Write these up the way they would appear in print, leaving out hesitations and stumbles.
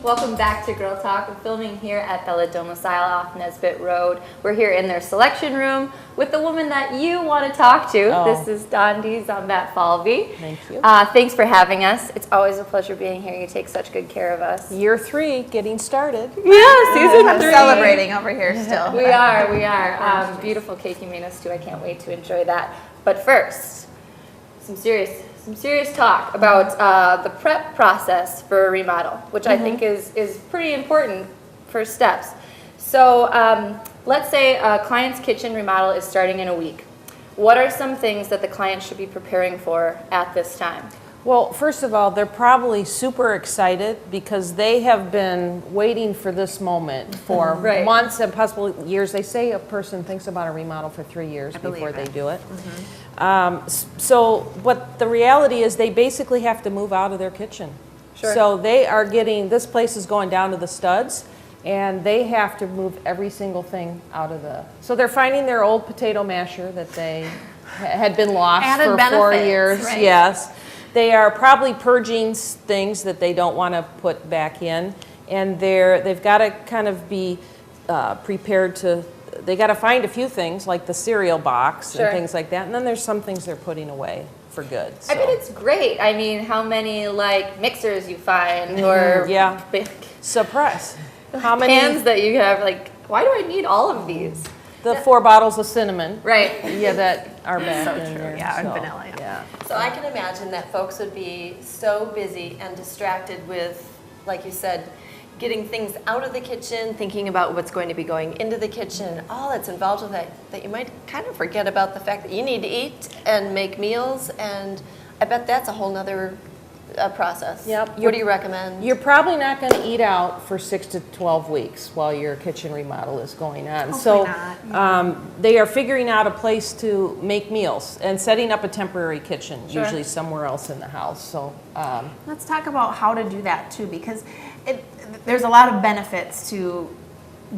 Welcome back to Girl Talk. We're filming here at Bella Domicile off Nesbitt Road. We're here in their selection room with the woman that you want to talk to. Oh. This is Dondi Zombat Falvey. Thank you. Thanks for having us. It's always a pleasure being here. You take such good care of us. Year 3, getting started. Yeah, season 3. Celebrating over here still. We are. Beautiful cake you made us too. I can't wait to enjoy that. But first, some serious talk about the prep process for a remodel, which I think is pretty important first steps. So let's say a client's kitchen remodel is starting in a week. What are some things that the client should be preparing for at this time? Well, first of all, they're probably super excited because they have been waiting for this moment for Right. months and possibly years. They say a person thinks about a remodel for 3 years before they do it. But the reality is they basically have to move out of their kitchen. Sure. So they are getting, this place is going down to the studs, and they have to move every single thing out of the, so they're finding their old potato masher that they had been lost Added for 4 benefits, years. right. Yes. They are probably purging things that they don't want to put back in, and they've got to kind of be prepared to, they got to find a few things like the cereal box Sure. and things like that, and then there's some things they're putting away for good. I bet it's great. I mean, how many like mixers you find or Yeah. big Suppress. How many? pans that you have, like, why do I need all of these? The 4 bottles of cinnamon. Right. Yeah, that are back So in true. there. Yeah, and vanilla, Yeah. So I can imagine that folks would be so busy and distracted with, like you said, getting things out of the kitchen, thinking about what's going to be going into the kitchen, all that's involved with that you might kind of forget about the fact that you need to eat and make meals, and I bet that's a whole nother process. Yep. What do you recommend? You're probably not going to eat out for 6 to 12 weeks while your kitchen remodel is going on. Hopefully They are figuring out a place to make meals and setting up a temporary kitchen, Sure. usually somewhere else in the house. So Let's talk about how to do that too, because there's a lot of benefits to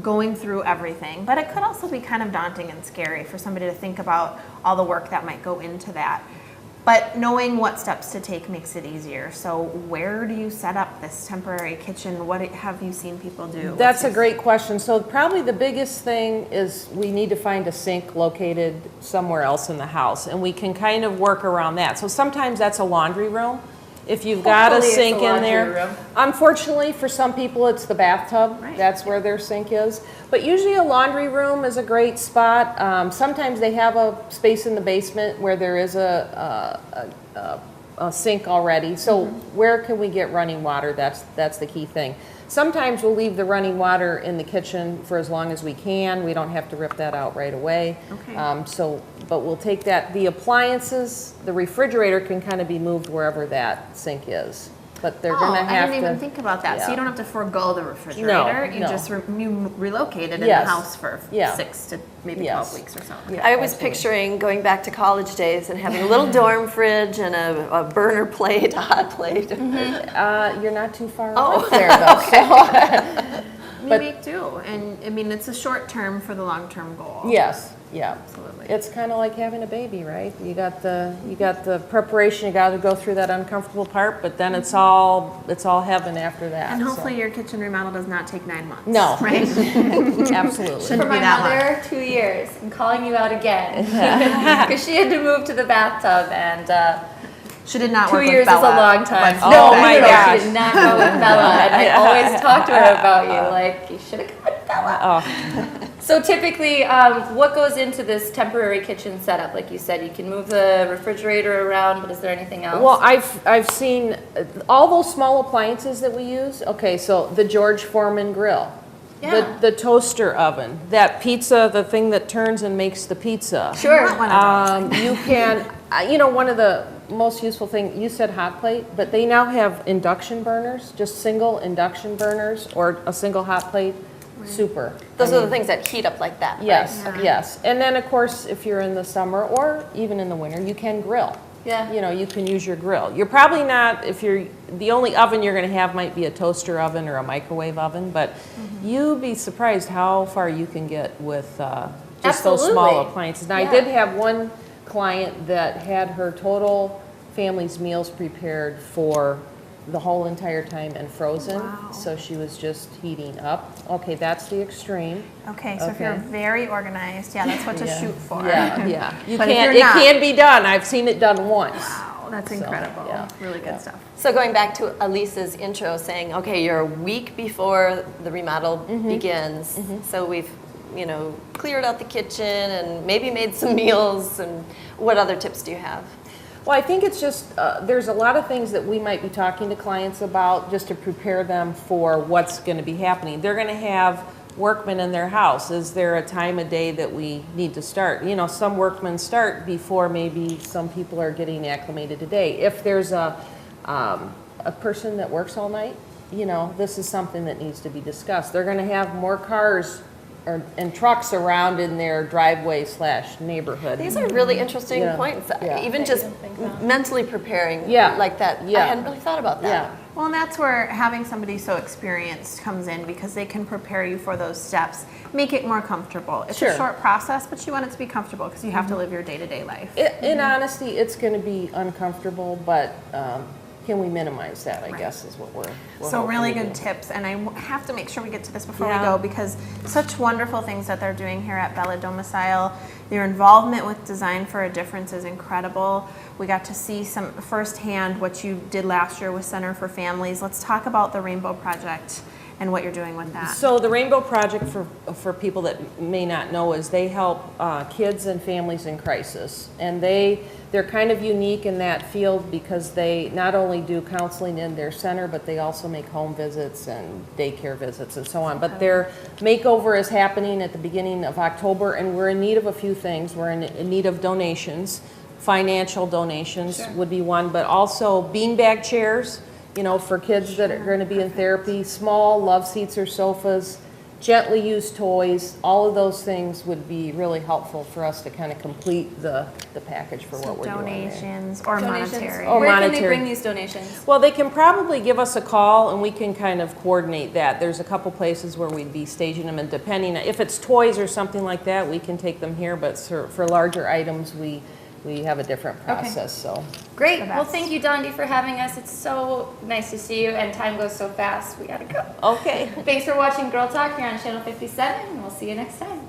going through everything, but it could also be kind of daunting and scary for somebody to think about all the work that might go into that. But knowing what steps to take makes it easier. So where do you set up this temporary kitchen? What have you seen people do? that's a great question. So probably the biggest thing is we need to find a sink located somewhere else in the house, and we can kind of work around that. So sometimes that's a laundry room. If you've got a Hopefully it's sink a in laundry there. room. Unfortunately, for some people, it's the bathtub. Right. That's where their sink is. But usually a laundry room is a great spot. Sometimes they have a space in the basement where there is a sink already. So where can we get running water? That's the key thing. Sometimes we'll leave the running water in the kitchen for as long as we can. We don't have to rip that out right away. Okay. But we'll take that. The appliances, the refrigerator can kind of be moved wherever that sink is. But they're going to I have didn't to. even think about that. So yeah. you don't have to forego the refrigerator. You no. just you relocate it in Yes. the house for Yeah. 6 to maybe Yes. 12 weeks or something. Yeah, I was absolutely. picturing going back to college days and having a little dorm fridge and a burner plate, a hot plate. You're not too far Oh, off there, though. But- Me too. And I mean, it's a short term for the long term goal. Yes, yeah. Absolutely. It's kind of like having a baby, right? You got the preparation. You got to go through that uncomfortable part, but then it's all heaven after that. And so. hopefully your kitchen remodel does not take 9 months. No. Right? Absolutely. Shouldn't For be my that mother, 2 years. I'm calling you out again because she had to move to the bathtub, and She did not 2 work years with is a Bella, long time. but- Oh my gosh. She did not go with Bella, and I always talk to her about you. Like, you should have gone with Bella. Oh, So typically, what goes into this temporary kitchen setup? Like you said, you can move the refrigerator around, but is there anything else? well, I've seen all those small appliances that we use. Okay, so the George Foreman grill, Yeah. the toaster oven, that pizza, the thing that turns and makes the pizza. Sure. Not one of those. You can, one of the most useful thing, you said hot plate, but they now have induction burners, just single induction burners or a single hot plate. Super. Those are the things that heat up like that, right? Yes, Okay. yes. And then, of course, if you're in the summer or even in the winter, you can grill. Yeah. You can use your grill. You're probably not, the only oven you're going to have might be a toaster oven or a microwave oven, but you'd be surprised how far you can get with just those small Absolutely. appliances. Now, Yeah. I did have one client that had her total family's meals prepared for the whole entire time and frozen. Wow. So she was just heating up. Okay, that's the extreme. Okay, so if you're Okay. very organized, yeah, that's what to Yeah. shoot for. Yeah, yeah. You But if can't, you're it not- can be done. I've seen it done once. Wow, that's So, incredible. yeah. Really good Yeah. stuff. So going back to Elisa's intro saying, okay, you're a week before the remodel begins. So we've, cleared out the kitchen and maybe made some meals. And what other tips do you have? Well, I think it's just, there's a lot of things that we might be talking to clients about just to prepare them for what's going to be happening. They're going to have workmen in their house. Is there a time of day that we need to start? Some workmen start before maybe some people are getting acclimated today. If there's a person that works all night, this is something that needs to be discussed. They're going to have more cars and trucks around in their driveway/neighborhood. These are really interesting Yeah. points. Yeah. Even just mentally preparing Yeah. like that. I Yeah. hadn't really thought about that. Yeah. Well, and that's where having somebody so experienced comes in because they can prepare you for those steps, make it more comfortable. It's Sure. a short process, but you want it to be comfortable because you have to live your day-to-day life. In honesty, it's going to be uncomfortable, but can we minimize that, I guess, is what we're So hoping really to good do. tips, and I have to make sure we get to this before we Yeah. go because such wonderful things that they're doing here at Bella Domicile. Their involvement with Design for a Difference is incredible. We got to see some firsthand what you did last year with Center for Families. Let's talk about the Rainbow Project and what you're doing with that. So the Rainbow Project, for people that may not know, is they help kids and families in crisis. And they're kind of unique in that field because they not only do counseling in their center, but they also make home visits and daycare visits and so on. But their makeover is happening at the beginning of October, and we're in need of a few things. We're in need of donations. Financial donations would be one, but also beanbag chairs, for kids that are going to be in therapy, small love seats or sofas, gently used toys. All of those things would be really helpful for us to kind of complete the package for what we're doing there. Donations or monetary. Or Where can they monetary. bring these donations? Well, they can probably give us a call and we can kind of coordinate that. There's a couple places where we'd be staging them, and depending, if it's toys or something like that, we can take them here, but for larger items, we have a different process, so. Great. The Well, best. thank you, Dondi, for having us. It's so nice to see you, and time goes so fast. We gotta go. Okay. Thanks for watching Girl Talk here on Channel 57, and we'll see you next time.